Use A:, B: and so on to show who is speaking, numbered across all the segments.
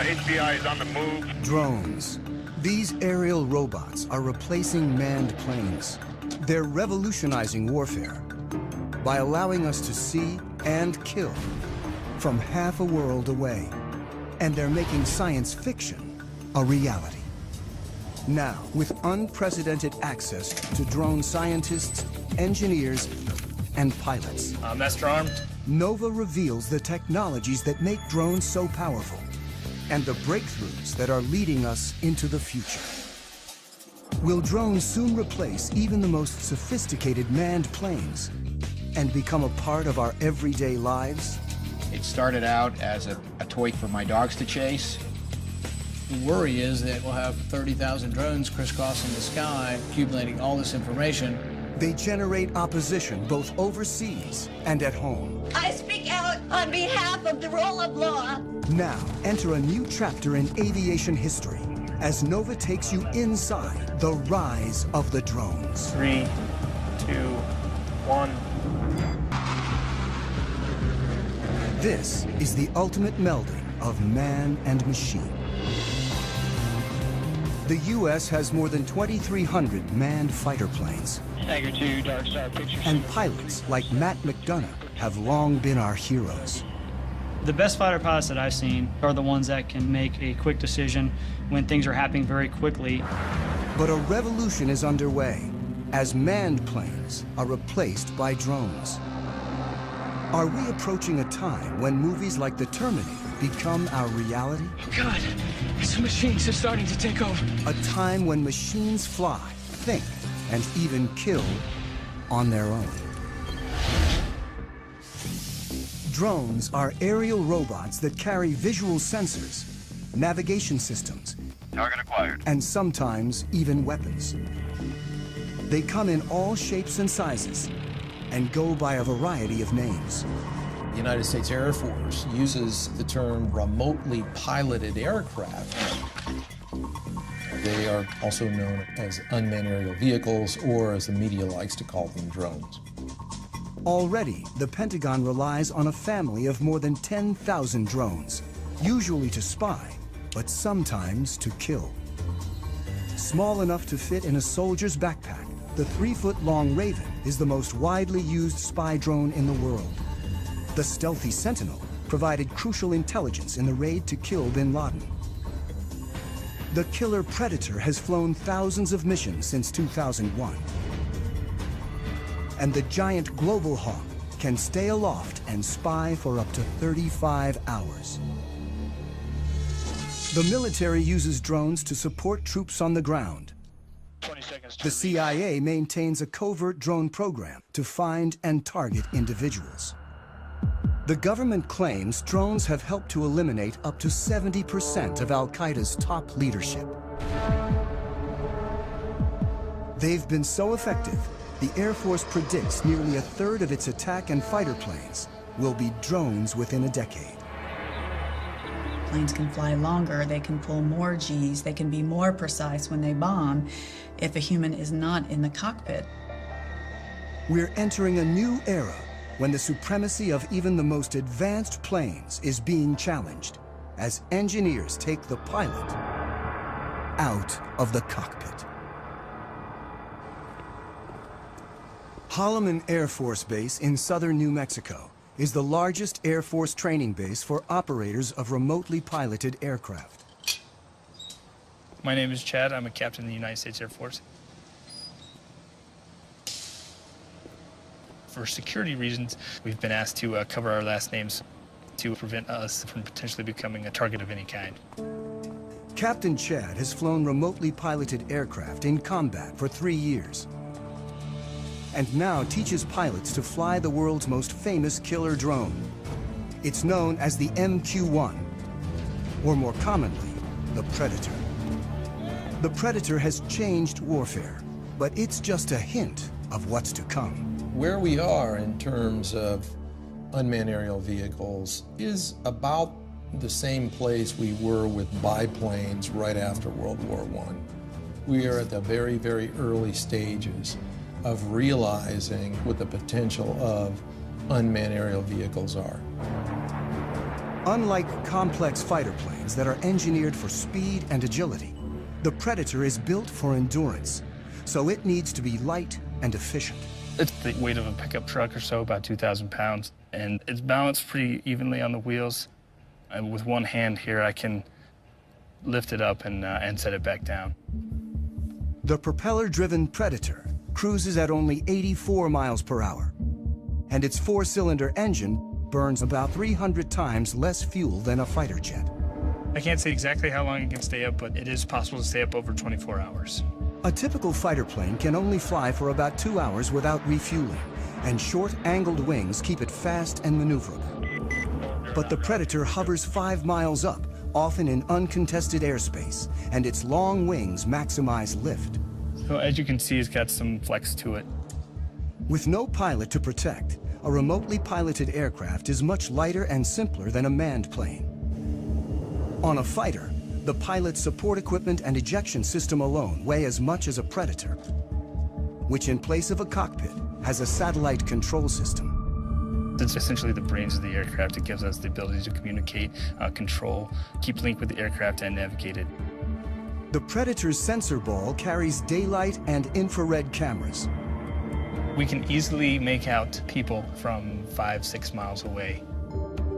A: HBI is on the move.
B: Drones. These aerial robots are replacing manned planes. They're revolutionizing warfare by allowing us to see and kill from half a world away. And they're making science fiction a reality. Now, with unprecedented access to drone scientists, engineers, and pilots.
C: Master Armed.
B: Nova reveals the technologies that make drones so powerful and the breakthroughs that are leading us into the future. Will drones soon replace even the most sophisticated manned planes and become a part of our everyday lives?
D: It started out as a toy for my dogs to chase.
E: The worry is that we'll have 30,000 drones crisscrossing the sky, accumulating all this information.
B: They generate opposition both overseas and at home.
F: I speak out on behalf of the rule of law.
B: Now, enter a new chapter in aviation history as Nova takes you inside the rise of the drones.
C: 3, 2, 1.
B: This is the ultimate melding of man and machine. The U.S. has more than 2,300 manned fighter planes.
C: Tiger 2, Dark Star Pictures.
B: And pilots like Matt McDonough have long been our heroes.
G: The best fighter pilots that I've seen are the ones that can make a quick decision when things are happening very quickly.
B: But a revolution is underway as manned planes are replaced by drones. Are we approaching a time when movies like The Terminator become our reality?
C: God, these machines are starting to take over.
B: A time when machines fly, think, and even kill on their own. Drones are aerial robots that carry visual sensors, navigation systems,
A: Target acquired.
B: and sometimes even weapons. They come in all shapes and sizes and go by a variety of names.
H: The United States Air Force uses the term remotely piloted aircraft. They are also known as unmanned aerial vehicles, or as the media likes to call them, drones.
B: Already, the Pentagon relies on a family of more than 10,000 drones, usually to spy, but sometimes to kill. Small enough to fit in a soldier's backpack, the 3-foot-long Raven is the most widely used spy drone in the world. The stealthy Sentinel provided crucial intelligence in the raid to kill bin Laden. The killer Predator has flown thousands of missions since 2001. And the giant Global Hawk can stay aloft and spy for up to 35 hours. The military uses drones to support troops on the ground.
C: 20 seconds to
B: The CIA maintains a covert drone program to find and target individuals. The government claims drones have helped to eliminate up to 70% of Al-Qaeda's top leadership. They've been so effective, the Air Force predicts nearly a third of its attack and fighter planes will be drones within a decade.
I: Planes can fly longer, they can pull more Gs, they can be more precise when they bomb if a human is not in the cockpit.
B: We're entering a new era when the supremacy of even the most advanced planes is being challenged as engineers take the pilot out of the cockpit. Holloman Air Force Base in southern New Mexico is the largest Air Force training base for operators of remotely piloted aircraft.
C: My name is Chad. I'm a captain in the United States Air Force. For security reasons, we've been asked to cover our last names to prevent us from potentially becoming a target of any kind.
B: Captain Chad has flown remotely piloted aircraft in combat for 3 years, and now teaches pilots to fly the world's most famous killer drone. It's known as the MQ-1, or more commonly, the Predator. The Predator has changed warfare, but it's just a hint of what's to come.
H: Where we are in terms of unmanned aerial vehicles is about the same place we were with biplanes right after World War I. We are at the very, very early stages of realizing what the potential of unmanned aerial vehicles are.
B: Unlike complex fighter planes that are engineered for speed and agility, the Predator is built for endurance, so it needs to be light and efficient.
C: It's the weight of a pickup truck or so, about 2,000 pounds, and it's balanced pretty evenly on the wheels. And with one hand here, I can lift it up and set it back down.
B: The propeller-driven Predator cruises at only 84 miles per hour, and its four-cylinder engine burns about 300 times less fuel than a fighter jet.
C: I can't say exactly how long it can stay up, but it is possible to stay up over 24 hours.
B: A typical fighter plane can only fly for about 2 hours without refueling, and short, angled wings keep it fast and maneuverable. But the Predator hovers 5 miles up, often in uncontested airspace, and its long wings maximize lift.
C: So as you can see, it's got some flex to it.
B: With no pilot to protect, a remotely piloted aircraft is much lighter and simpler than a manned plane. On a fighter, the pilot's support equipment and ejection system alone weigh as much as a Predator, which in place of a cockpit has a satellite control system.
C: It's essentially the brains of the aircraft. It gives us the ability to communicate, control, keep link with the aircraft, and navigate it.
B: The Predator's sensor ball carries daylight and infrared cameras.
C: We can easily make out people from 5-6 miles away.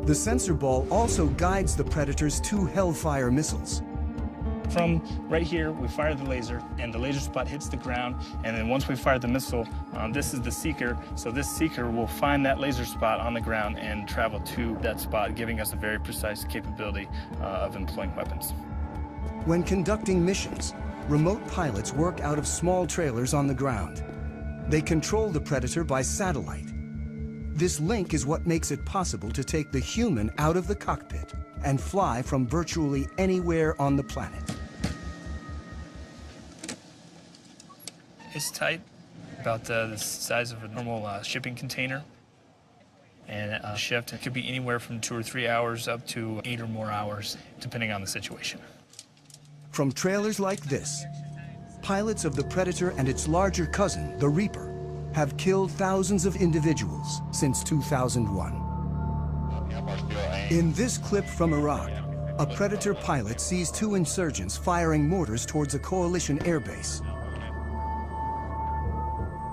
B: The sensor ball also guides the Predator's 2 Hellfire missiles.
C: From right here, we fire the laser, and the laser spot hits the ground, and then once we fire the missile, this is the seeker, so this seeker will find that laser spot on the ground and travel to that spot, giving us a very precise capability of employing weapons.
B: When conducting missions, remote pilots work out of small trailers on the ground. They control the Predator by satellite. This link is what makes it possible to take the human out of the cockpit and fly from virtually anywhere on the planet.
C: It's tight, about the size of a normal shipping container. And a shift, it could be anywhere from 2 or 3 hours up to 8 or more hours, depending on the situation.
B: From trailers like this, pilots of the Predator and its larger cousin, the Reaper, have killed thousands of individuals since 2001. In this clip from Iraq, a Predator pilot sees 2 insurgents firing mortars towards a coalition airbase.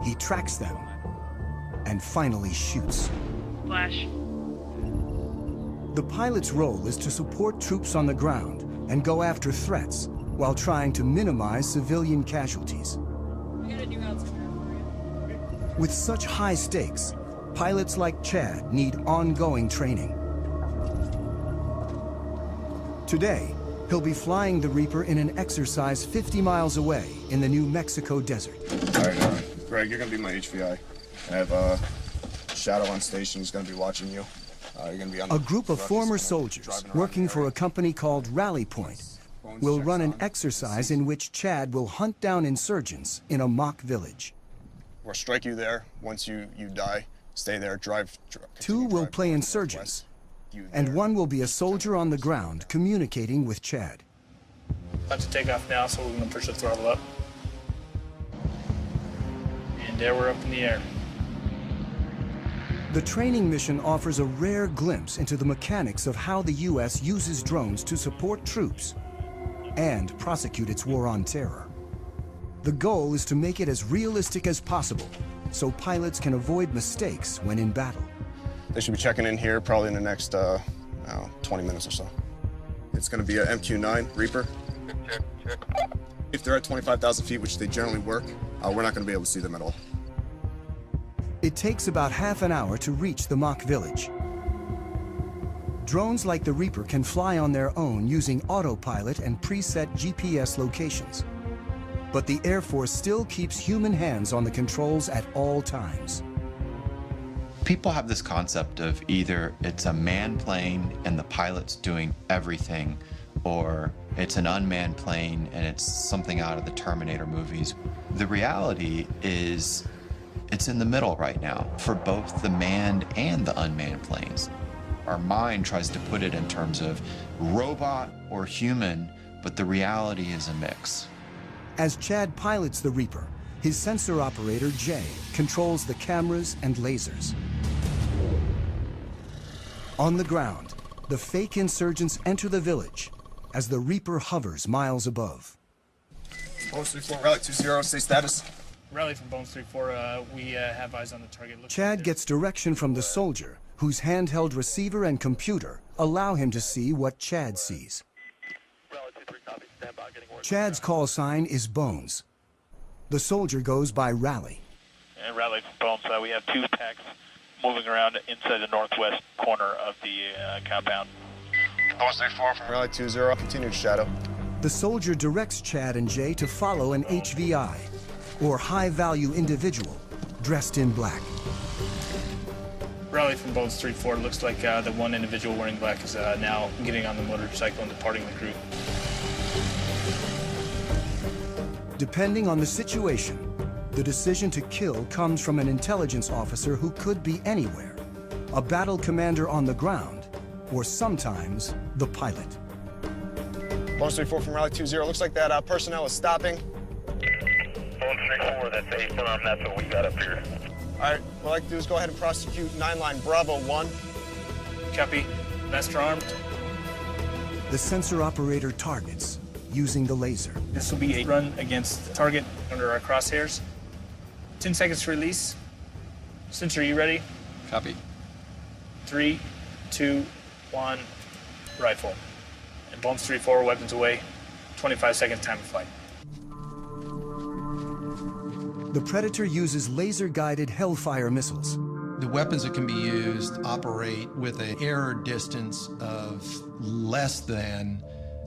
B: He tracks them and finally shoots.
J: Flash.
B: The pilot's role is to support troops on the ground and go after threats while trying to minimize civilian casualties. With such high stakes, pilots like Chad need ongoing training. Today, he'll be flying the Reaper in an exercise 50 miles away in the New Mexico desert.
K: All right, Greg, you're going to be my HVI. I have Shadow on station. He's going to be watching you. You're going to be on
B: a group of former soldiers working for a company called Rally Point will run an exercise in which Chad will hunt down insurgents in a mock village.
K: We'll strike you there. Once you die, stay there, drive.
B: 2 will play insurgents, and 1 will be a soldier on the ground communicating with Chad.
C: About to take off now, so we're going to push the throttle up. And there we're up in the air.
B: The training mission offers a rare glimpse into the mechanics of how the U.S. uses drones to support troops and prosecute its war on terror. The goal is to make it as realistic as possible, so pilots can avoid mistakes when in battle.
K: They should be checking in here probably in the next 20 minutes or so. It's going to be an MQ-9 Reaper. If they're at 25,000 feet, which they generally work, we're not going to be able to see them at all.
B: It takes about half an hour to reach the mock village. Drones like the Reaper can fly on their own using autopilot and preset GPS locations. But the Air Force still keeps human hands on the controls at all times.
L: People have this concept of either it's a manned plane and the pilot's doing everything, or it's an unmanned plane and it's something out of the Terminator movies. The reality is it's in the middle right now for both the manned and the unmanned planes. Our mind tries to put it in terms of robot or human, but the reality is a mix.
B: As Chad pilots the Reaper, his sensor operator, Jay, controls the cameras and lasers. On the ground, the fake insurgents enter the village as the Reaper hovers miles above.
K: Bones 3-4, Rally 2-0, stay status.
C: Rally from Bones 3-4, we have eyes on the target.
B: Chad gets direction from the soldier, whose handheld receiver and computer allow him to see what Chad sees. Chad's call sign is Bones. The soldier goes by Rally.
J: And Rally from Bones, we have 2 packs moving around inside the northwest corner of the compound.
K: Bones 3-4 from Rally 2-0, continued shadow.
B: The soldier directs Chad and Jay to follow an HVI, or high-value individual, dressed in black.
C: Rally from Bones 3-4, looks like the one individual wearing black is now getting on the motorcycle and departing the group.
B: Depending on the situation, the decision to kill comes from an intelligence officer who could be anywhere, a battle commander on the ground, or sometimes the pilot.
K: Bones 3-4 from Rally 2-0, looks like that personnel is stopping.
A: Bones 3-4, that's a firm, that's what we got up here.
K: All right, what I'd like to do is go ahead and prosecute 9-line Bravo 1.
C: Copy. Master armed.
B: The sensor operator targets using the laser.
C: This will be a run against the target under our crosshairs. 10 seconds to release. Sensor, you ready?
L: Copy.
C: 3, 2, 1, rifle. And Bones 3-4, weapons away. 25 seconds time of flight.
B: The Predator uses laser-guided Hellfire missiles.
H: The weapons that can be used operate with an air distance of less than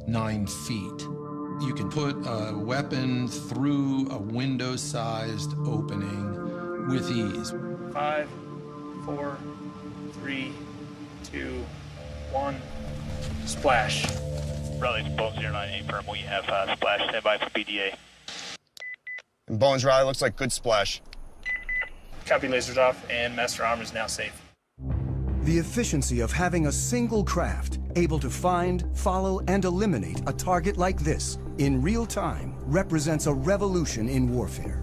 H: 9 feet. You can put a weapon through a window-sized opening with ease.
C: 5, 4, 3, 2, 1, splash.
J: Rally from Bones 09, firm, we have splash, standby for PDA.
K: And Bones Rally looks like good splash.
C: Copy, lasers off, and Master Arm is now safe.
B: The efficiency of having a single craft able to find, follow, and eliminate a target like this in real time represents a revolution in warfare.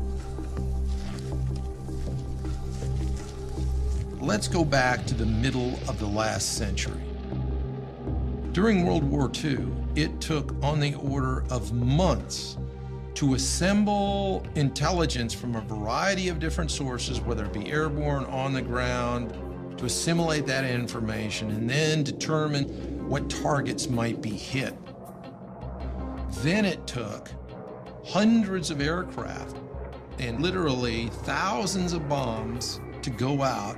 H: Let's go back to the middle of the last century. During World War II, it took on the order of months to assemble intelligence from a variety of different sources, whether it be airborne, on the ground, to assimilate that information and then determine what targets might be hit. Then it took hundreds of aircraft and literally thousands of bombs to go out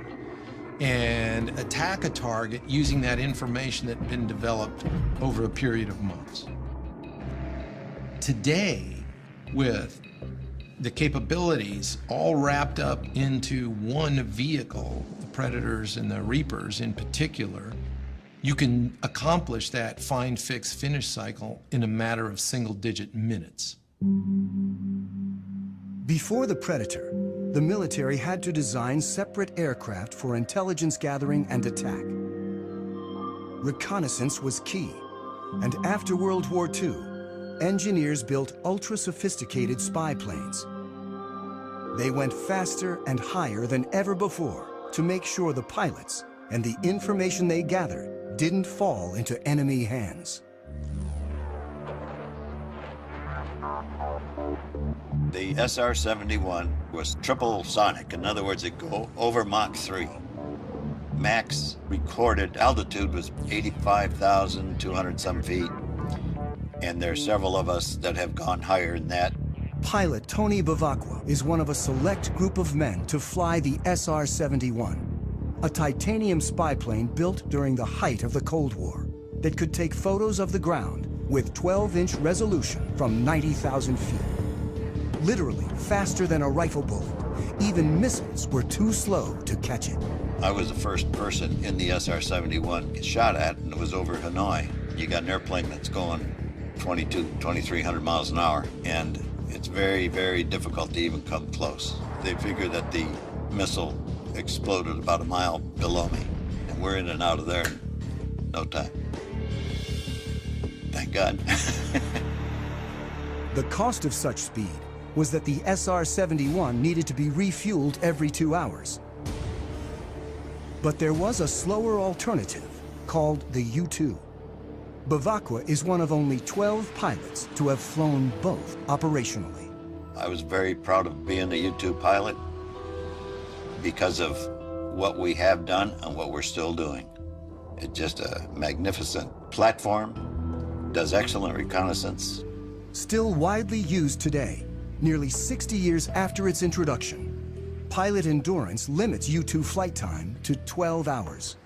H: and attack a target using that information that had been developed over a period of months. Today, with the capabilities all wrapped up into one vehicle, the Predators and the Reapers in particular, you can accomplish that find, fix, finish cycle in a matter of single-digit minutes.
B: Before the Predator, the military had to design separate aircraft for intelligence gathering and attack. Reconnaissance was key, and after World War II, engineers built ultra-sophisticated spy planes. They went faster and higher than ever before to make sure the pilots and the information they gathered didn't fall into enemy hands.
M: The SR-71 was triple sonic. In other words, it go over Mach 3. Max recorded altitude was 85,200 some feet. And there are several of us that have gone higher than that.
B: Pilot Tony Bavacqua is one of a select group of men to fly the SR-71, a titanium spy plane built during the height of the Cold War that could take photos of the ground with 12-inch resolution from 90,000 feet. Literally faster than a rifle bullet. Even missiles were too slow to catch it.
M: I was the first person in the SR-71 shot at, and it was over Hanoi. You got an airplane that's going 2,300 miles an hour, and it's very, very difficult to even come close. They figure that the missile exploded about a mile below me, and we're in and out of there in no time. Thank God.
B: The cost of such speed was that the SR-71 needed to be refueled every 2 hours. But there was a slower alternative called the U-2. Bevacqua is one of only 12 pilots to have flown both operationally.
M: I was very proud of being a U-2 pilot because of what we have done and what we're still doing. It's just a magnificent platform, does excellent reconnaissance.
B: Still widely used today, nearly 60 years after its introduction, pilot endurance limits U-2 flight time to 12 hours.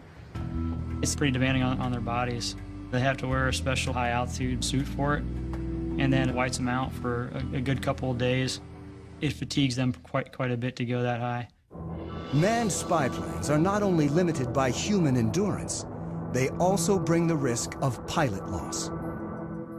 G: It's pretty demanding on their bodies. They have to wear a special high-altitude suit for it, and then it whites them out for a good couple of days. It fatigues them quite a bit to go that high.
B: Manned spy planes are not only limited by human endurance, they also bring the risk of pilot loss.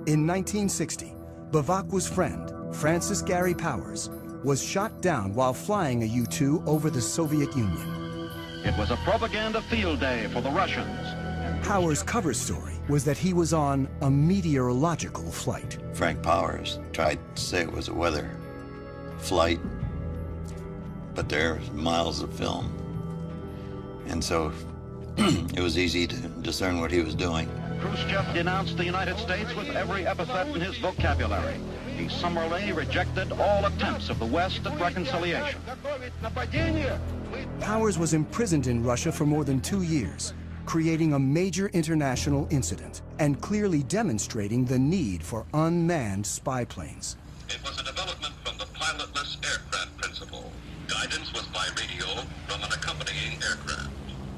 B: In 1960, Bevacqua's friend, Francis Gary Powers, was shot down while flying a U-2 over the Soviet Union.
N: It was a propaganda field day for the Russians.
B: Powers' cover story was that he was on a meteorological flight.
M: Frank Powers tried to say it was a weather flight, but there was miles of film. And so it was easy to discern what he was doing.
N: Khrushchev denounced the United States with every epithet in his vocabulary. He summarily rejected all attempts of the West at reconciliation.
B: Powers was imprisoned in Russia for more than 2 years, creating a major international incident and clearly demonstrating the need for unmanned spy planes.
O: It was a development from the pilotless aircraft principle. Guidance was by radio from an accompanying aircraft.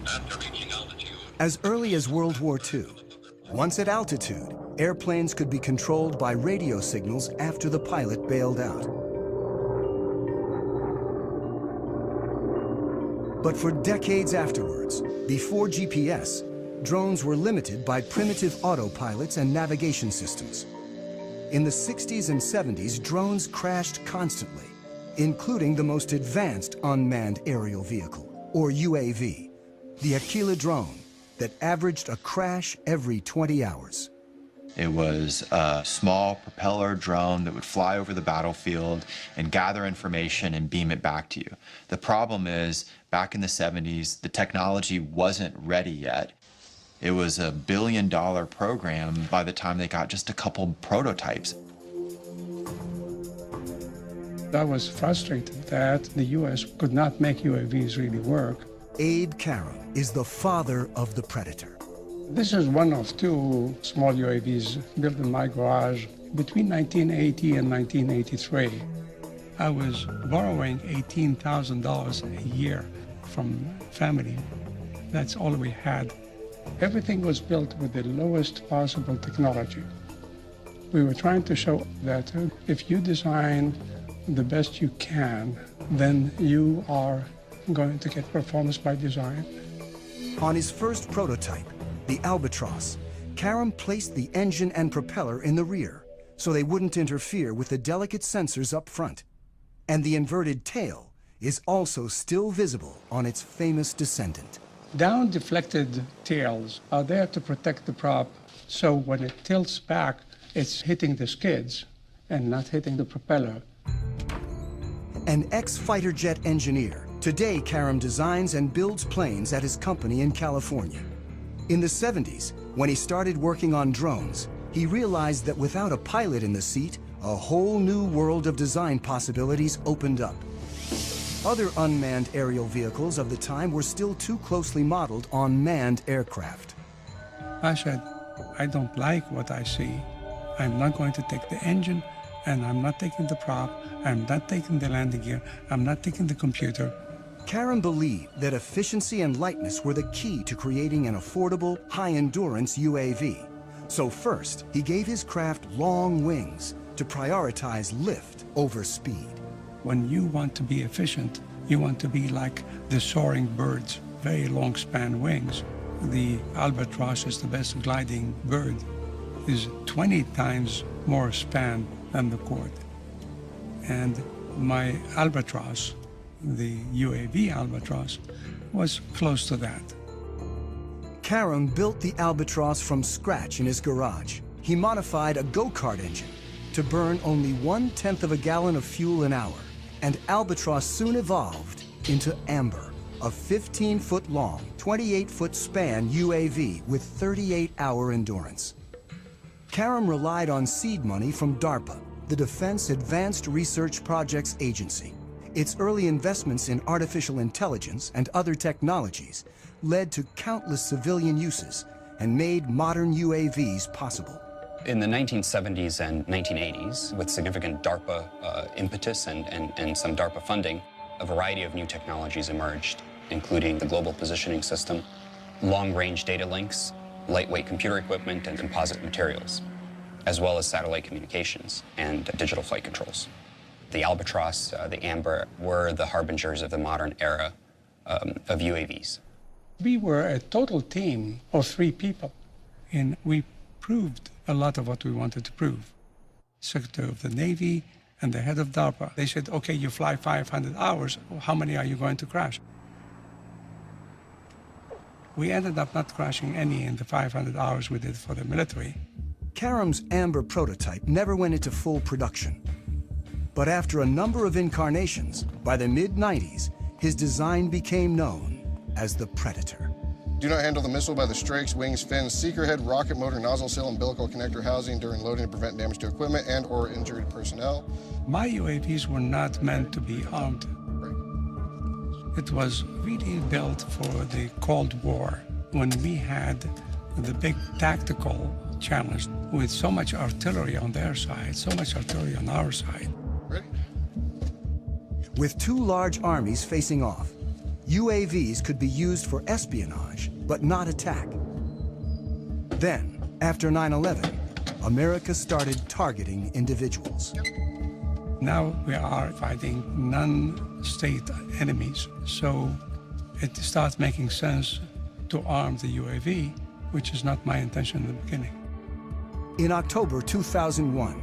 O: After reaching altitude...
B: As early as World War II, once at altitude, airplanes could be controlled by radio signals after the pilot bailed out. But for decades afterwards, before GPS, drones were limited by primitive autopilots and navigation systems. In the 60s and 70s, drones crashed constantly, including the most advanced unmanned aerial vehicle, or UAV, the Aquila drone, that averaged a crash every 20 hours.
L: It was a small propeller drone that would fly over the battlefield and gather information and beam it back to you. The problem is, back in the 70s, the technology wasn't ready yet. It was a $1 billion program by the time they got just a couple prototypes.
P: I was frustrated that the U.S. could not make UAVs really work.
B: Abe Karam is the father of the Predator.
P: This is one of two small UAVs built in my garage between 1980 and 1983. I was borrowing $18,000 a year from family. That's all we had. Everything was built with the lowest possible technology. We were trying to show that if you design the best you can, then you are going to get performance by design.
B: On his first prototype, the Albatross, Karam placed the engine and propeller in the rear so they wouldn't interfere with the delicate sensors up front. And the inverted tail is also still visible on its famous descendant.
P: Down-deflected tails are there to protect the prop, so when it tilts back, it's hitting the skids and not hitting the propeller.
B: An ex-fighter jet engineer, today Karam designs and builds planes at his company in California. In the 70s, when he started working on drones, he realized that without a pilot in the seat, a whole new world of design possibilities opened up. Other unmanned aerial vehicles of the time were still too closely modeled on manned aircraft.
P: I said, I don't like what I see. I'm not going to take the engine, and I'm not taking the prop, I'm not taking the landing gear, I'm not taking the computer.
B: Karam believed that efficiency and lightness were the key to creating an affordable, high-endurance UAV. So first, he gave his craft long wings to prioritize lift over speed.
P: When you want to be efficient, you want to be like the soaring birds, very long span wings. The Albatross is the best gliding bird, is 20 times more span than the Quad. And my Albatross, the UAV Albatross, was close to that.
B: Karam built the Albatross from scratch in his garage. He modified a go-kart engine to burn only 1/10 of a gallon of fuel an hour, and Albatross soon evolved into Amber, a 15-foot-long, 28-foot span UAV with 38-hour endurance. Karam relied on seed money from DARPA, the Defense Advanced Research Projects Agency. Its early investments in artificial intelligence and other technologies led to countless civilian uses and made modern UAVs possible.
Q: In the 1970s and 1980s, with significant DARPA impetus and some DARPA funding, a variety of new technologies emerged, including the Global Positioning System, long-range data links, lightweight computer equipment, and composite materials, as well as satellite communications and digital flight controls. The Albatross, the Amber, were the harbingers of the modern era of UAVs.
P: We were a total team of 3 people, and we proved a lot of what we wanted to prove. Secretary of the Navy and the head of DARPA, they said, okay, you fly 500 hours, how many are you going to crash? We ended up not crashing any in the 500 hours we did for the military.
B: Karam's Amber prototype never went into full production. But after a number of incarnations, by the mid-90s, his design became known as the Predator.
K: Do not handle the missile by the strakes, wings, fins, seeker head, rocket motor, nozzle seal, umbilical connector housing during loading to prevent damage to equipment and or injury to personnel.
P: My UAVs were not meant to be armed. It was really built for the Cold War, when we had the big tactical challenge with so much artillery on their side, so much artillery on our side.
K: Ready?
B: With 2 large armies facing off, UAVs could be used for espionage, but not attack. Then, after 9/11, America started targeting individuals.
P: Now we are fighting non-state enemies, so it starts making sense to arm the UAV, which is not my intention in the beginning.
B: In October 2001,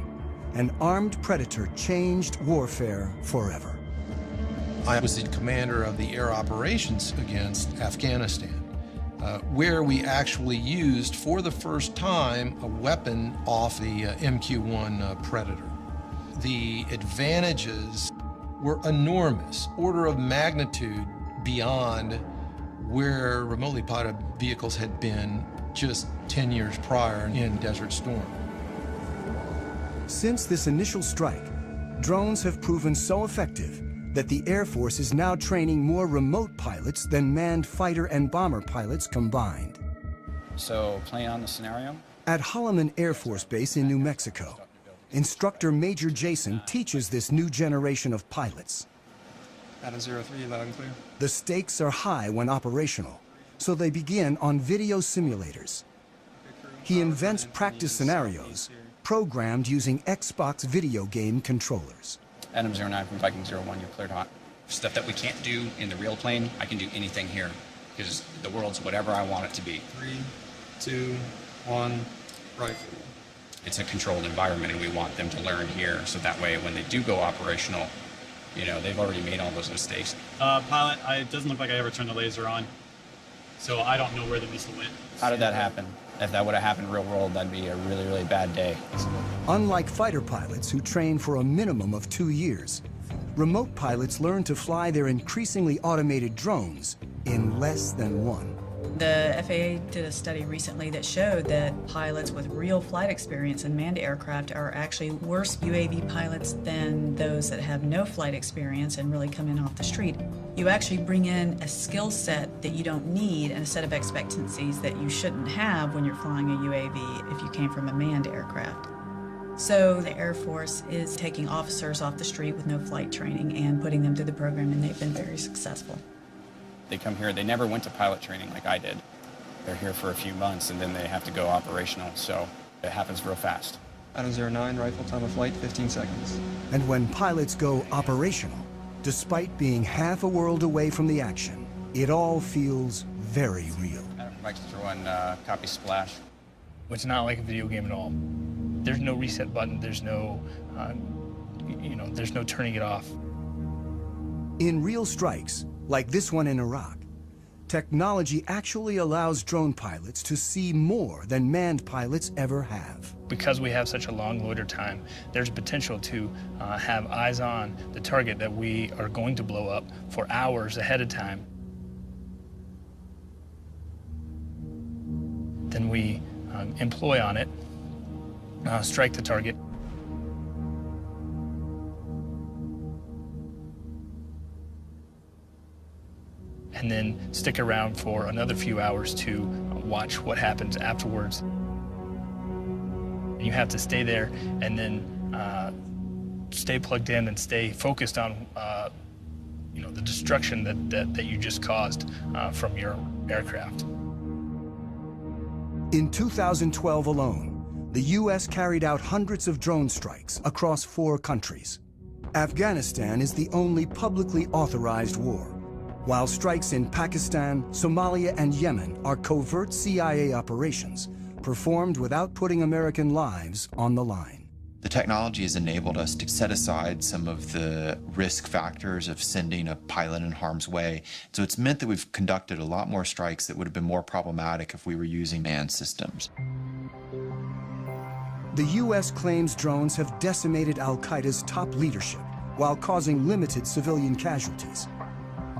B: an armed Predator changed warfare forever.
H: I was the commander of the air operations against Afghanistan, where we actually used, for the first time, a weapon off the MQ-1 Predator. The advantages were enormous, order of magnitude beyond where remotely piloted vehicles had been just 10 years prior in Desert Storm.
B: Since this initial strike, drones have proven so effective that the Air Force is now training more remote pilots than manned fighter and bomber pilots combined.
R: So, playing on the scenario?
B: At Holloman Air Force Base in New Mexico, instructor Major Jason teaches this new generation of pilots.
S: Adam 03, loud and clear.
B: The stakes are high when operational, so they begin on video simulators. He invents practice scenarios, programmed using Xbox video game controllers.
R: Adam 09 from Viking 01, you're cleared hot. Stuff that we can't do in the real plane, I can do anything here, because the world's whatever I want it to be.
S: 3, 2, 1, rifle.
R: It's a controlled environment, and we want them to learn here, so that way when they do go operational, you know, they've already made all those mistakes.
T: Pilot, it doesn't look like I ever turned the laser on, so I don't know where the missile went.
R: How did that happen? If that would have happened in real world, that'd be a really, really bad day.
B: Unlike fighter pilots who train for a minimum of 2 years, remote pilots learn to fly their increasingly automated drones in less than 1.
I: The FAA did a study recently that showed that pilots with real flight experience in manned aircraft are actually worse UAV pilots than those that have no flight experience and really come in off the street. You actually bring in a skill set that you don't need and a set of expectancies that you shouldn't have when you're flying a UAV if you came from a manned aircraft. So the Air Force is taking officers off the street with no flight training and putting them through the program, and they've been very successful.
R: They come here, they never went to pilot training like I did. They're here for a few months, and then they have to go operational, so it happens real fast.
S: Adam 09, rifle, time of flight, 15 seconds.
B: And when pilots go operational, despite being half a world away from the action, it all feels very real.
R: Adam from Viking 01, copy splash.
C: It's not like a video game at all. There's no reset button, there's no, there's no turning it off.
B: In real strikes, like this one in Iraq, technology actually allows drone pilots to see more than manned pilots ever have.
C: Because we have such a long loiter time, there's potential to have eyes on the target that we are going to blow up for hours ahead of time. we employ on it, strike the target. And then stick around for another few hours to watch what happens afterwards. You have to stay there and then stay plugged in and stay focused on the destruction that you just caused from your aircraft.
B: In 2012 alone, the U.S. carried out hundreds of drone strikes across 4 countries. Afghanistan is the only publicly authorized war, while strikes in Pakistan, Somalia, and Yemen are covert CIA operations performed without putting American lives on the line.
L: The technology has enabled us to set aside some of the risk factors of sending a pilot in harm's way. So it's meant that we've conducted a lot more strikes that would have been more problematic if we were using manned systems.
B: The U.S. claims drones have decimated al-Qaeda's top leadership while causing limited civilian casualties.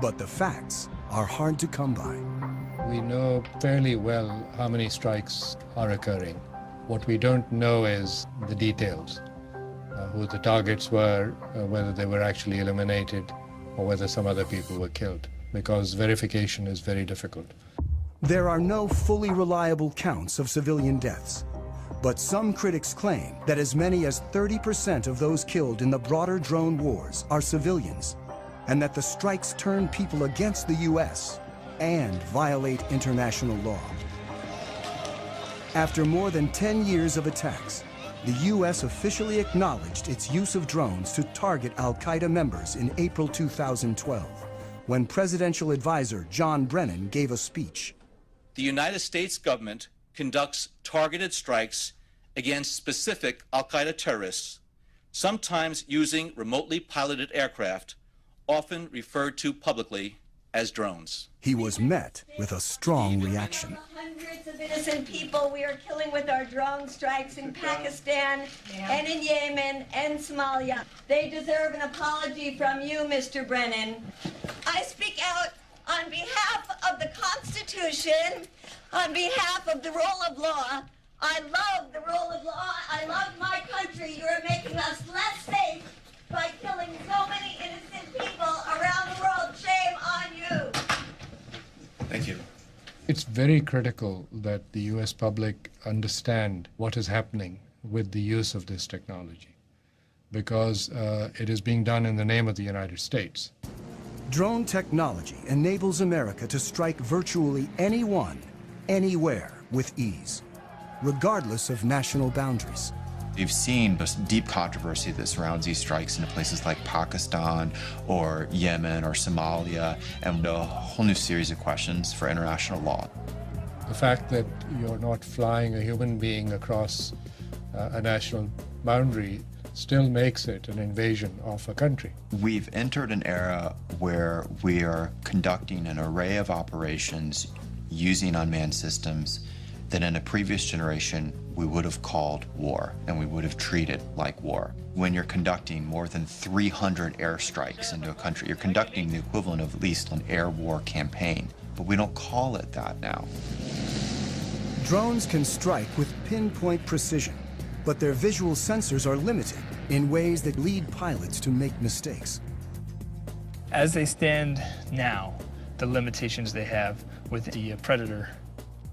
B: But the facts are hard to come by.
U: We know fairly well how many strikes are occurring. What we don't know is the details, who the targets were, whether they were actually eliminated, or whether some other people were killed, because verification is very difficult.
B: There are no fully reliable counts of civilian deaths, but some critics claim that as many as 30% of those killed in the broader drone wars are civilians, and that the strikes turn people against the U.S. and violate international law. After more than 10 years of attacks, the U.S. officially acknowledged its use of drones to target al-Qaeda members in April 2012, when presidential advisor John Brennan gave a speech.
V: The United States government conducts targeted strikes against specific al-Qaeda terrorists, sometimes using remotely piloted aircraft, often referred to publicly as drones.
B: He was met with a strong reaction.
F: Hundreds of innocent people we are killing with our drone strikes in Pakistan and in Yemen and Somalia. They deserve an apology from you, Mr. Brennan. I speak out on behalf of the Constitution, on behalf of the rule of law. I love the rule of law. I love my country. You are making us less safe by killing so many innocent people around the world. Shame on you.
V: Thank you.
U: It's very critical that the U.S. public understand what is happening with the use of this technology, because it is being done in the name of the United States.
B: Drone technology enables America to strike virtually anyone, anywhere with ease, regardless of national boundaries.
L: We've seen this deep controversy that surrounds these strikes in places like Pakistan or Yemen or Somalia, and a whole new series of questions for international law.
U: The fact that you're not flying a human being across a national boundary still makes it an invasion of a country.
L: We've entered an era where we are conducting an array of operations using unmanned systems that in a previous generation we would have called war, and we would have treated like war. When you're conducting more than 300 airstrikes into a country, you're conducting the equivalent of at least an air war campaign, but we don't call it that now.
B: Drones can strike with pinpoint precision, but their visual sensors are limited in ways that lead pilots to make mistakes.
C: As they stand now, the limitations they have with the Predator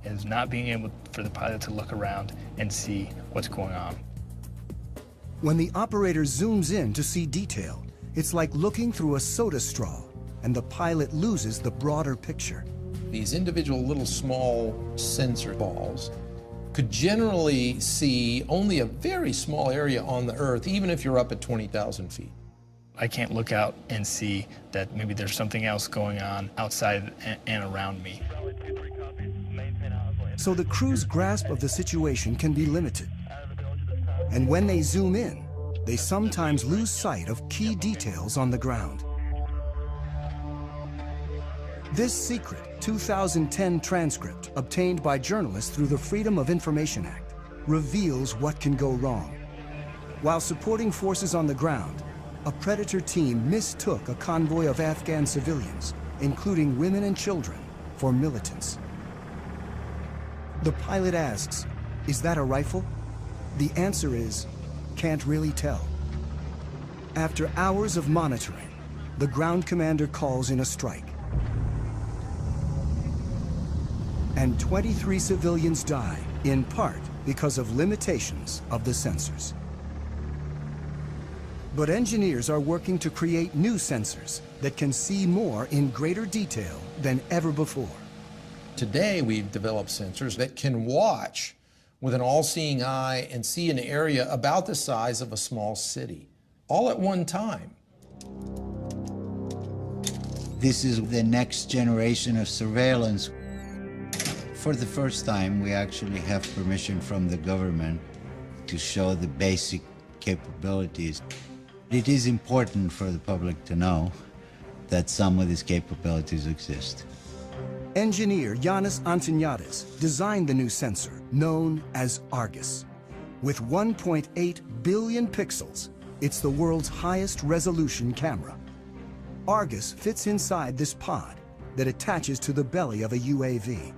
C: is not being able for the pilot to look around and see what's going on.
B: When the operator zooms in to see detail, it's like looking through a soda straw, and the pilot loses the broader picture.
H: These individual little small sensor balls could generally see only a very small area on the Earth, even if you're up at 20,000 feet.
C: I can't look out and see that maybe there's something else going on outside and around me.
B: So the crew's grasp of the situation can be limited. And when they zoom in, they sometimes lose sight of key details on the ground. This secret 2010 transcript, obtained by journalists through the Freedom of Information Act, reveals what can go wrong. While supporting forces on the ground, a Predator team mistook a convoy of Afghan civilians, including women and children, for militants. The pilot asks, "Is that a rifle?" The answer is, "Can't really tell." After hours of monitoring, the ground commander calls in a strike. And 23 civilians die, in part because of limitations of the sensors. But engineers are working to create new sensors that can see more in greater detail than ever before.
H: Today, we've developed sensors that can watch with an all-seeing eye and see an area about the size of a small city, all at one time.
D: This is the next generation of surveillance. For the first time, we actually have permission from the government to show the basic capabilities. It is important for the public to know that some of these capabilities exist.
B: Engineer Yanis Antoniadis designed the new sensor, known as Argus. With 1.8 billion pixels, it's the world's highest resolution camera. Argus fits inside this pod that attaches to the belly of a UAV.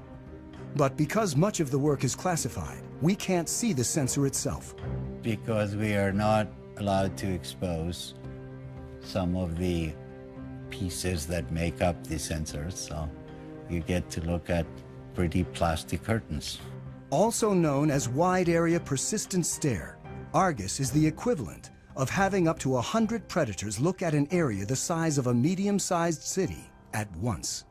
B: But because much of the work is classified, we can't see the sensor itself.
D: Because we are not allowed to expose some of the pieces that make up the sensors, so you get to look at pretty plastic curtains.
B: Also known as Wide Area Persistent Stare, Argus is the equivalent of having up to 100 predators look at an area the size of a medium-sized city at once.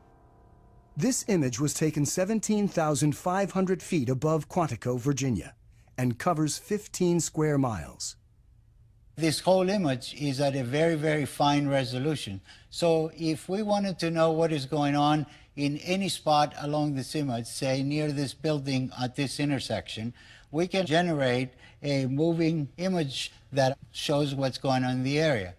B: This image was taken 17,500 feet above Quantico, Virginia, and covers 15 square miles.
D: This whole image is at a very, very fine resolution. So if we wanted to know what is going on in any spot along this image, say near this building at this intersection, we can generate a moving image that shows what's going on in the area.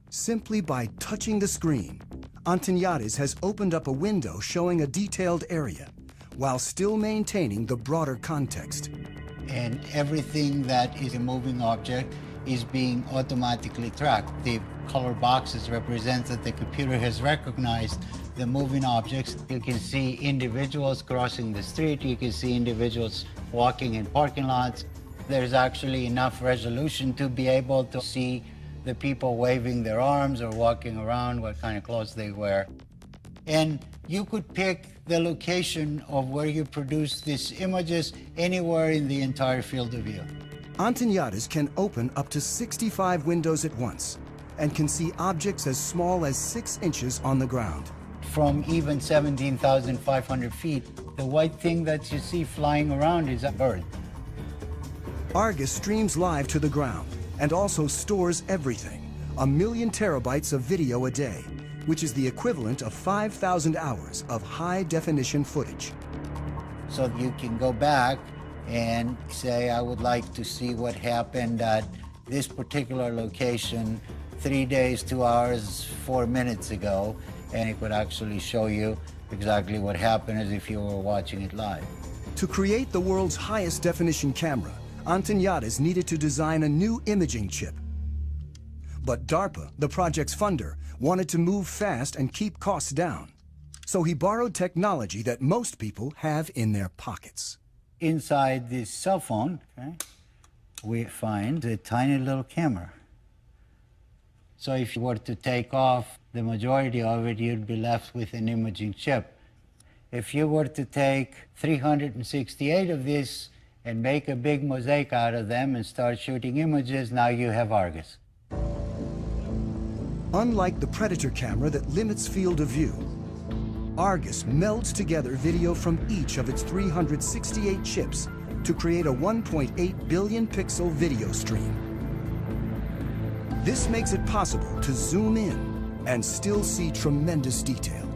B: Simply by touching the screen, Antoniadis has opened up a window showing a detailed area, while still maintaining the broader context.
D: And everything that is a moving object is being automatically tracked. The color boxes represent that the computer has recognized the moving objects. You can see individuals crossing the street. You can see individuals walking in parking lots. There's actually enough resolution to be able to see the people waving their arms or walking around, what kind of clothes they wear. And you could pick the location of where you produce these images anywhere in the entire field of view.
B: Antoniadis can open up to 65 windows at once and can see objects as small as 6 inches on the ground.
D: From even 17,500 feet, the white thing that you see flying around is a bird.
B: Argus streams live to the ground and also stores everything, 1 million terabytes of video a day, which is the equivalent of 5,000 hours of high-definition footage.
D: So you can go back and say, I would like to see what happened at this particular location 3 days, 2 hours, 4 minutes ago, and it would actually show you exactly what happened as if you were watching it live.
B: To create the world's highest definition camera, Antoniadis needed to design a new imaging chip. But DARPA, the project's funder, wanted to move fast and keep costs down. So he borrowed technology that most people have in their pockets.
D: Inside this cell phone, okay, we find a tiny little camera. So if you were to take off the majority of it, you'd be left with an imaging chip. If you were to take 368 of these and make a big mosaic out of them and start shooting images, now you have Argus.
B: Unlike the Predator camera that limits field of view, Argus melds together video from each of its 368 chips to create a 1.8 billion pixel video stream. This makes it possible to zoom in and still see tremendous detail.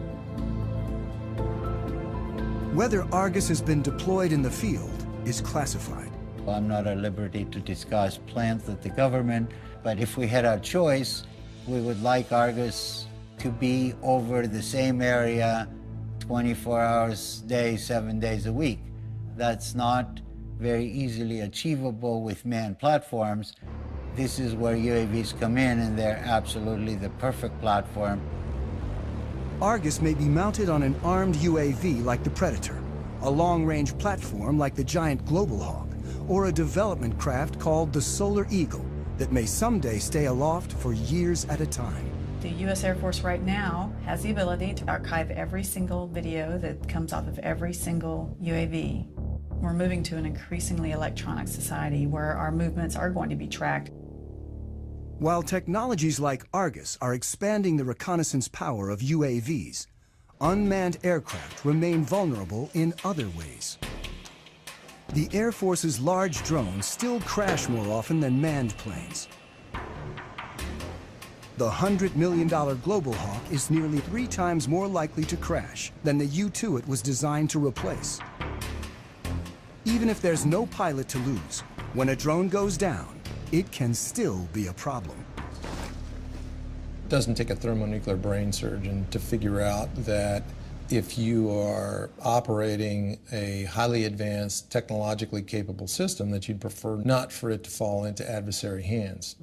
B: Whether Argus has been deployed in the field is classified.
D: I'm not at liberty to discuss plans of the government, but if we had our choice, we would like Argus to be over the same area 24 hours a day, 7 days a week. That's not very easily achievable with manned platforms. This is where UAVs come in, and they're absolutely the perfect platform.
B: Argus may be mounted on an armed UAV like the Predator, a long-range platform like the giant Global Hawk, or a development craft called the Solar Eagle that may someday stay aloft for years at a time.
I: The U.S. Air Force right now has the ability to archive every single video that comes off of every single UAV. We're moving to an increasingly electronic society where our movements are going to be tracked.
B: While technologies like Argus are expanding the reconnaissance power of UAVs, unmanned aircraft remain vulnerable in other ways. The Air Force's large drones still crash more often than manned planes. The $100 million Global Hawk is nearly 3 times more likely to crash than the U-2 it was designed to replace. Even if there's no pilot to lose, when a drone goes down, it can still be a problem.
H: It doesn't take a thermonuclear brain surgeon to figure out that if you are operating a highly advanced, technologically capable system, that you'd prefer not for it to fall into adversary hands.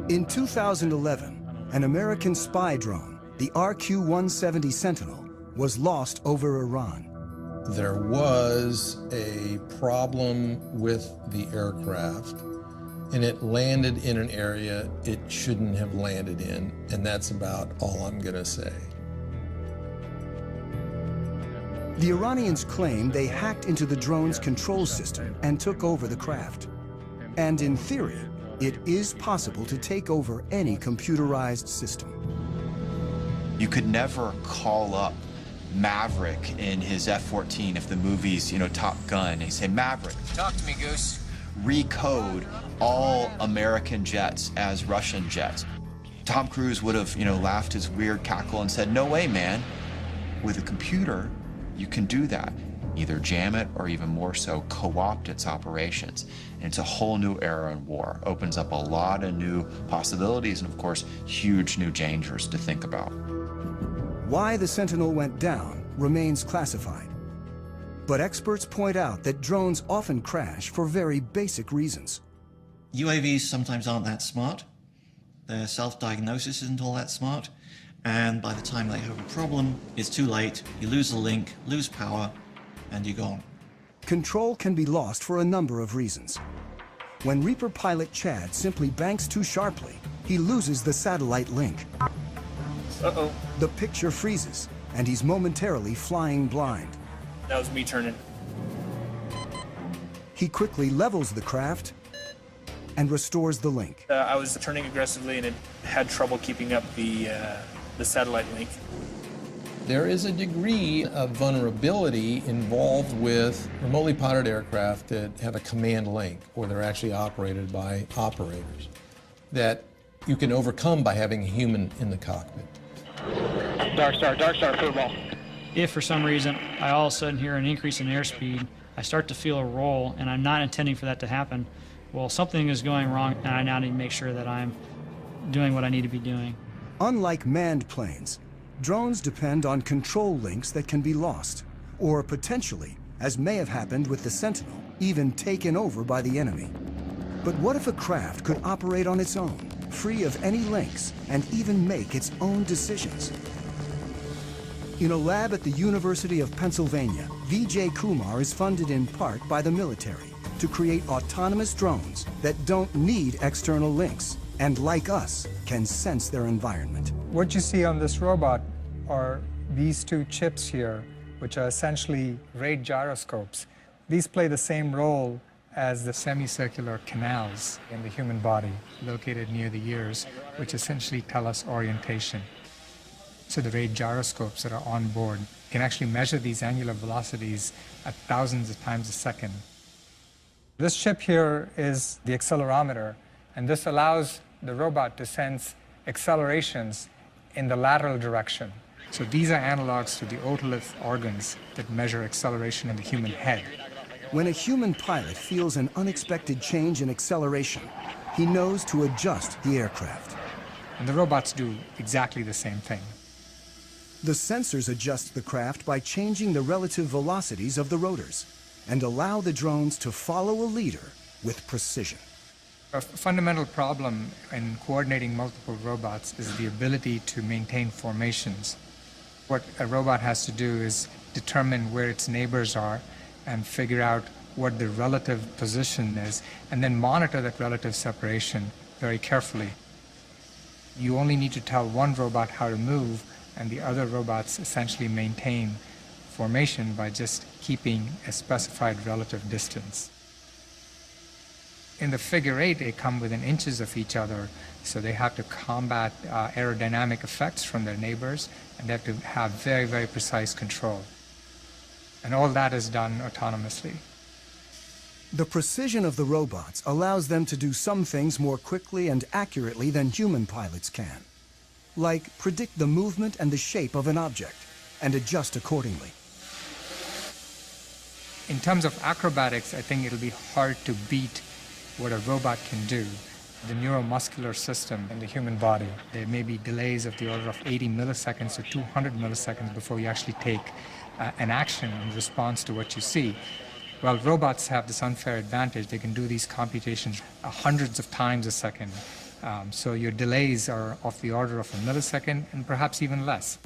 B: In 2011, an American spy drone, the RQ-170 Sentinel, was lost over Iran.
H: There was a problem with the aircraft, and it landed in an area it shouldn't have landed in, and that's about all I'm going to say.
B: The Iranians claim they hacked into the drone's control system and took over the craft. And in theory, it is possible to take over any computerized system.
L: You could never call up Maverick in his F-14 if the movie's, Top Gun. He say, Maverick,
A: talk to me, Goose.
L: Recode all American jets as Russian jets. Tom Cruise would have, laughed his weird cackle and said, no way, man. With a computer, you can do that. Either jam it or even more so, co-opt its operations. And it's a whole new era in war. Opens up a lot of new possibilities and, of course, huge new dangers to think about.
B: Why the Sentinel went down remains classified. But experts point out that drones often crash for very basic reasons.
E: UAVs sometimes aren't that smart. Their self-diagnosis isn't all that smart. And by the time they have a problem, it's too late. You lose the link, lose power, and you're gone.
B: Control can be lost for a number of reasons. When Reaper pilot Chad simply banks too sharply, he loses the satellite link.
C: Uh-oh.
B: The picture freezes, and he's momentarily flying blind.
C: That was me turning.
B: He quickly levels the craft and restores the link.
C: I was turning aggressively, and it had trouble keeping up the satellite link.
H: There is a degree of vulnerability involved with remotely piloted aircraft that have a command link, or they're actually operated by operators, that you can overcome by having a human in the cockpit.
A: Dark Star, football.
G: If for some reason I all of a sudden hear an increase in airspeed, I start to feel a roll, and I'm not intending for that to happen, well, something is going wrong, and I now need to make sure that I'm doing what I need to be doing.
B: Unlike manned planes, drones depend on control links that can be lost, or potentially, as may have happened with the Sentinel, even taken over by the enemy. But what if a craft could operate on its own, free of any links, and even make its own decisions? In a lab at the University of Pennsylvania, Vijay Kumar is funded in part by the military to create autonomous drones that don't need external links, and like us, can sense their environment.
W: What you see on this robot are these two chips here, which are essentially rate gyroscopes. These play the same role as the semicircular canals in the human body located near the ears, which essentially tell us orientation. So the rate gyroscopes that are on board can actually measure these angular velocities at thousands of times a second. This chip here is the accelerometer, and this allows the robot to sense accelerations in the lateral direction. So these are analogs to the otolith organs that measure acceleration in the human head.
B: When a human pilot feels an unexpected change in acceleration, he knows to adjust the aircraft.
W: And the robots do exactly the same thing.
B: The sensors adjust the craft by changing the relative velocities of the rotors and allow the drones to follow a leader with precision.
W: A fundamental problem in coordinating multiple robots is the ability to maintain formations. What a robot has to do is determine where its neighbors are and figure out what the relative position is, and then monitor that relative separation very carefully. You only need to tell one robot how to move, and the other robots essentially maintain formation by just keeping a specified relative distance. In the figure eight, they come within inches of each other, so they have to combat aerodynamic effects from their neighbors, and they have to have very, very precise control. And all that is done autonomously.
B: The precision of the robots allows them to do some things more quickly and accurately than human pilots can, like predict the movement and the shape of an object and adjust accordingly.
W: In terms of acrobatics, I think it'll be hard to beat what a robot can do. The neuromuscular system in the human body, there may be delays of the order of 80 milliseconds or 200 milliseconds before you actually take an action in response to what you see. Well, robots have this unfair advantage. They can do these computations hundreds of times a second. So your delays are of the order of a millisecond and perhaps even less.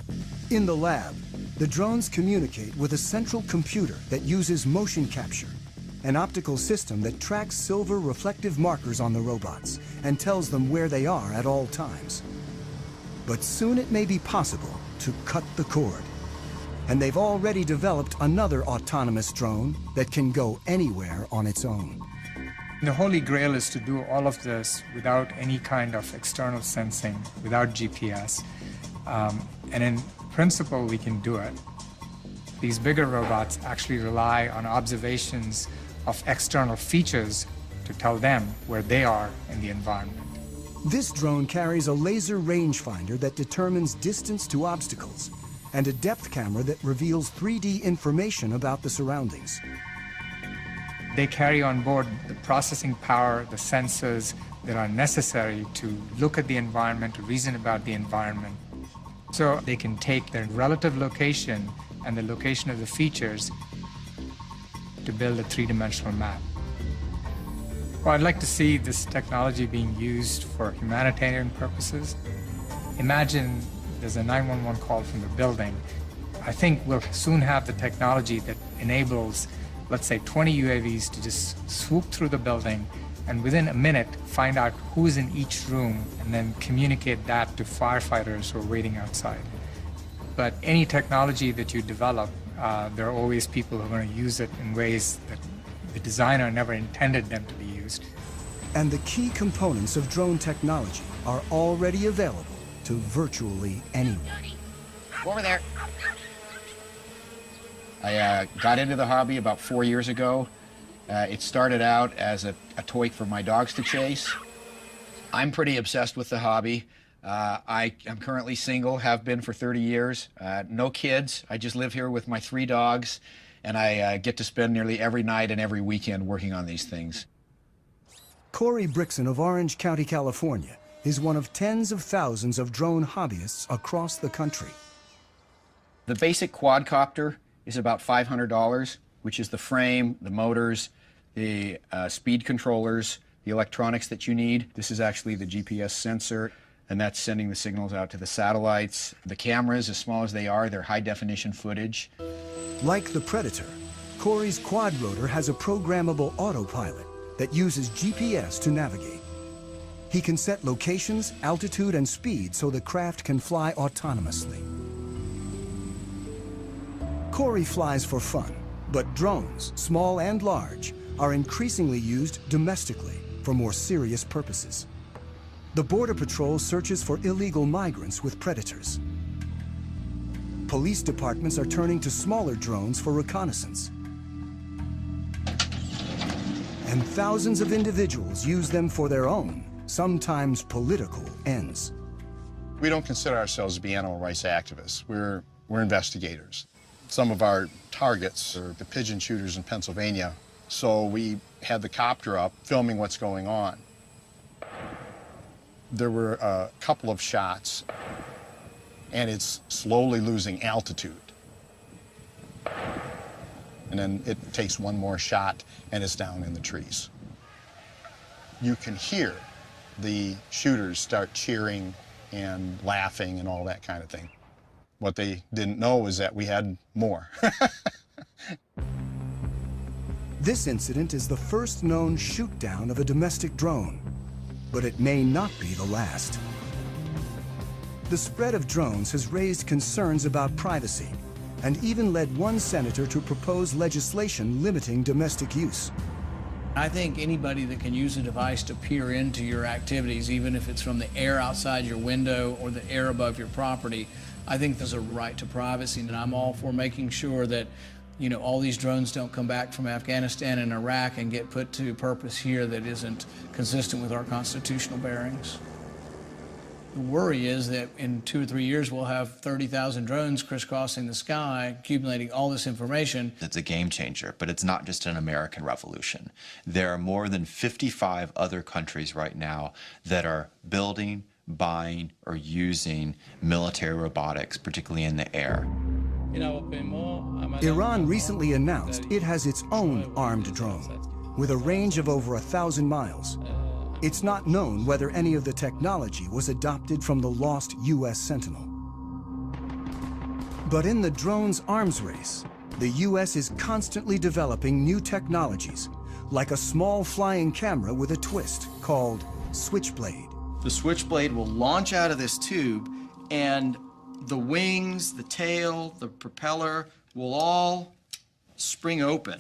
B: In the lab, the drones communicate with a central computer that uses motion capture, an optical system that tracks silver reflective markers on the robots and tells them where they are at all times. But soon it may be possible to cut the cord. And they've already developed another autonomous drone that can go anywhere on its own.
W: The holy grail is to do all of this without any kind of external sensing, without GPS. And in principle, we can do it. These bigger robots actually rely on observations of external features to tell them where they are in the environment.
B: This drone carries a laser rangefinder that determines distance to obstacles and a depth camera that reveals 3D information about the surroundings.
W: They carry on board the processing power, the sensors that are necessary to look at the environment, to reason about the environment. So they can take their relative location and the location of the features to build a three-dimensional map. Well, I'd like to see this technology being used for humanitarian purposes. Imagine there's a 911 call from the building. I think we'll soon have the technology that enables, let's say, 20 UAVs to just swoop through the building and within a minute find out who's in each room and then communicate that to firefighters who are waiting outside. But any technology that you develop, there are always people who are going to use it in ways that the designer never intended them to be used.
B: And the key components of drone technology are already available to virtually anyone.
J: Over there. I got into the hobby about 4 years ago. It started out as a toy for my dogs to chase. I'm pretty obsessed with the hobby. I am currently single, have been for 30 years. No kids. I just live here with my 3 dogs, and I get to spend nearly every night and every weekend working on these things.
B: Corey Brixon of Orange County, California, is one of tens of thousands of drone hobbyists across the country.
J: The basic quadcopter is about $500, which is the frame, the motors, the speed controllers, the electronics that you need. This is actually the GPS sensor, and that's sending the signals out to the satellites. The cameras, as small as they are, they're high-definition footage.
B: Like the Predator, Corey's quadrotor has a programmable autopilot that uses GPS to navigate. He can set locations, altitude, and speed so the craft can fly autonomously. Corey flies for fun, but drones, small and large, are increasingly used domestically for more serious purposes. The Border Patrol searches for illegal migrants with Predators. Police departments are turning to smaller drones for reconnaissance. And thousands of individuals use them for their own, sometimes political, ends.
M: We don't consider ourselves to be animal rights activists. We're investigators. Some of our targets are the pigeon shooters in Pennsylvania, so we had the copter up filming what's going on. There were a couple of shots, and it's slowly losing altitude. And then it takes one more shot, and it's down in the trees. You can hear the shooters start cheering and laughing and all that kind of thing. What they didn't know is that we had more.
B: This incident is the first known shoot-down of a domestic drone, but it may not be the last. The spread of drones has raised concerns about privacy and even led one senator to propose legislation limiting domestic use.
N: I think anybody that can use a device to peer into your activities, even if it's from the air outside your window or the air above your property, I think there's a right to privacy, and I'm all for making sure that, you know, all these drones don't come back from Afghanistan and Iraq and get put to purpose here that isn't consistent with our constitutional bearings. The worry is that in 2 or 3 years we'll have 30,000 drones crisscrossing the sky, accumulating all this information.
L: It's a game changer, but it's not just an American revolution. There are more than 55 other countries right now that are building, buying, or using military robotics, particularly in the air.
B: Iran recently announced it has its own armed drone with a range of over 1,000 miles. It's not known whether any of the technology was adopted from the lost U.S. Sentinel. But in the drone's arms race, the U.S. is constantly developing new technologies, like a small flying camera with a twist called Switchblade.
N: The Switchblade will launch out of this tube, and the wings, the tail, the propeller will all spring open.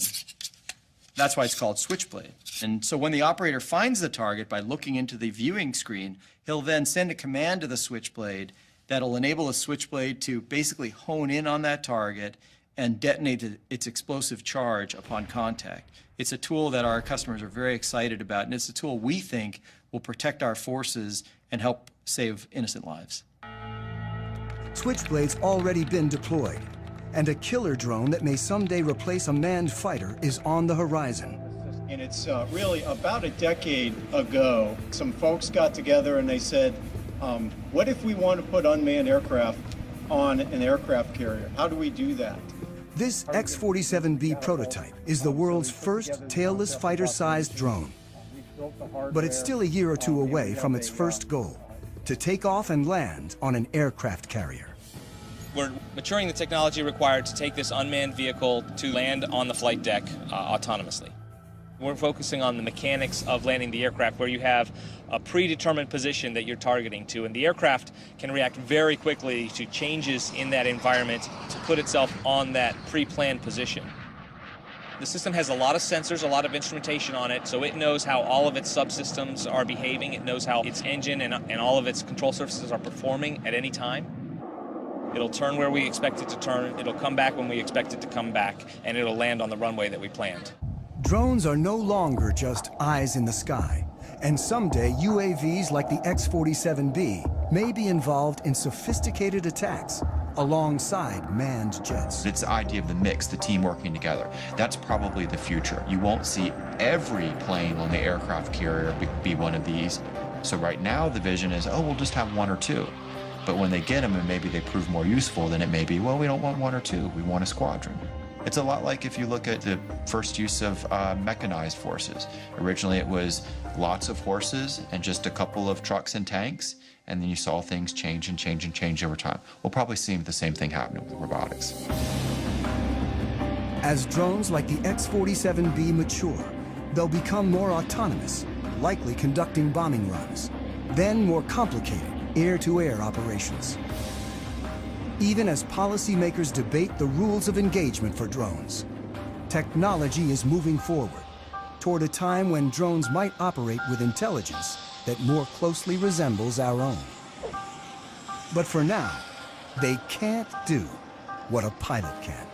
N: That's why it's called Switchblade. And so when the operator finds the target by looking into the viewing screen, he'll then send a command to the Switchblade that'll enable the Switchblade to basically hone in on that target and detonate its explosive charge upon contact. It's a tool that our customers are very excited about, and it's a tool we think will protect our forces and help save innocent lives.
B: Switchblade's already been deployed, and a killer drone that may someday replace a manned fighter is on the horizon.
O: And it's really about a decade ago, some folks got together and they said, what if we want to put unmanned aircraft on an aircraft carrier? How do we do that?
B: This X-47B prototype is the world's first tailless fighter-sized drone. But it's still a year or two away from its first goal, to take off and land on an aircraft carrier.
Q: We're maturing the technology required to take this unmanned vehicle to land on the flight deck autonomously. We're focusing on the mechanics of landing the aircraft, where you have a predetermined position that you're targeting to, and the aircraft can react very quickly to changes in that environment to put itself on that pre-planned position. The system has a lot of sensors, a lot of instrumentation on it, so it knows how all of its subsystems are behaving. It knows how its engine and all of its control surfaces are performing at any time. It'll turn where we expect it to turn, it'll come back when we expect it to come back, and it'll land on the runway that we planned.
B: Drones are no longer just eyes in the sky, and someday UAVs like the X-47B may be involved in sophisticated attacks alongside manned jets.
L: It's the idea of the mix, the team working together. That's probably the future. You won't see every plane on the aircraft carrier be one of these. So right now the vision is, oh, we'll just have 1 or 2. But when they get them and maybe they prove more useful, then it may be, well, we don't want 1 or 2, we want a squadron. It's a lot like if you look at the first use of mechanized forces. Originally it was lots of horses and just a couple of trucks and tanks, and then you saw things change and change and change over time. We'll probably see the same thing happening with robotics.
B: As drones like the X-47B mature, they'll become more autonomous, likely conducting bombing runs, then more complicated air-to-air operations. Even as policymakers debate the rules of engagement for drones, technology is moving forward toward a time when drones might operate with intelligence that more closely resembles our own. But for now, they can't do what a pilot can.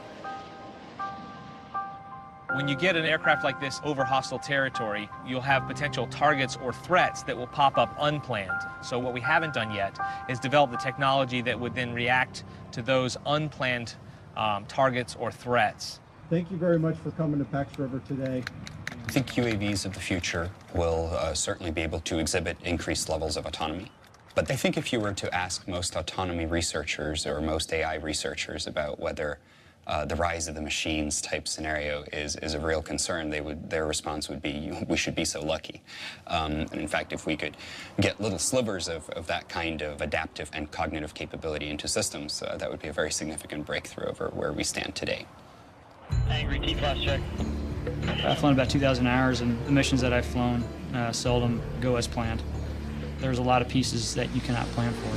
Q: When you get an aircraft like this over hostile territory, you'll have potential targets or threats that will pop up unplanned. So what we haven't done yet is develop the technology that would then react to those unplanned targets or threats.
O: Thank you very much for coming to Pax River today.
X: I think UAVs of the future will certainly be able to exhibit increased levels of autonomy. But I think if you were to ask most autonomy researchers or most AI researchers about whether the rise of the machines type scenario is a real concern. Their response would be, we should be so lucky. And in fact, if we could get little slivers of that kind of adaptive and cognitive capability into systems, that would be a very significant breakthrough over where we stand today.
A: Angry, T-flash check.
G: I've flown about 2,000 hours, and the missions that I've flown seldom go as planned. There's a lot of pieces that you cannot plan for.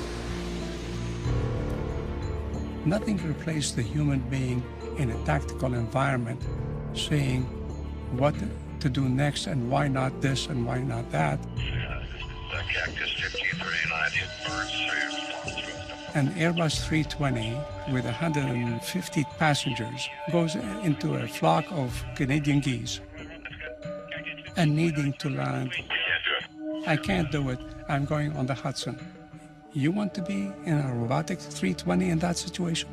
K: Nothing replaces the human being in a tactical environment, saying what to do next and why not this and why not that.
P: Cactus 1539,
K: An Airbus 320 with 150 passengers goes into a flock of Canadian geese and needing to land. I can't do it. I'm going on the Hudson. You want to be in a robotic 320 in that situation?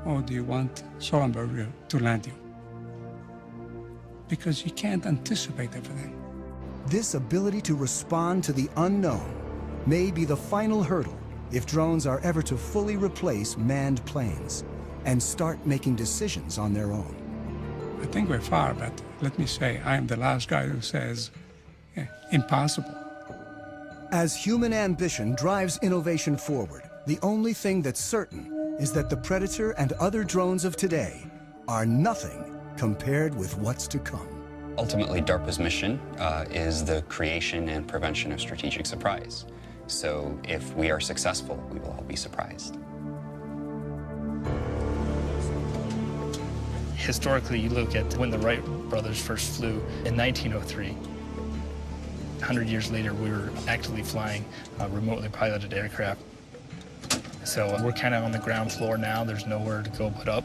K: Or do you want Sullenberger to land you? Because you can't anticipate everything.
B: This ability to respond to the unknown may be the final hurdle if drones are ever to fully replace manned planes and start making decisions on their own.
K: I think we're far, but let me say, I am the last guy who says, impossible.
B: As human ambition drives innovation forward, the only thing that's certain is that the Predator and other drones of today are nothing compared with what's to come.
X: Ultimately, DARPA's mission is the creation and prevention of strategic surprise. So if we are successful, we will all be surprised.
C: Historically, you look at when the Wright brothers first flew in 1903. 100 years later, we were actively flying remotely piloted aircraft. So we're kind of on the ground floor now. There's nowhere to go but up.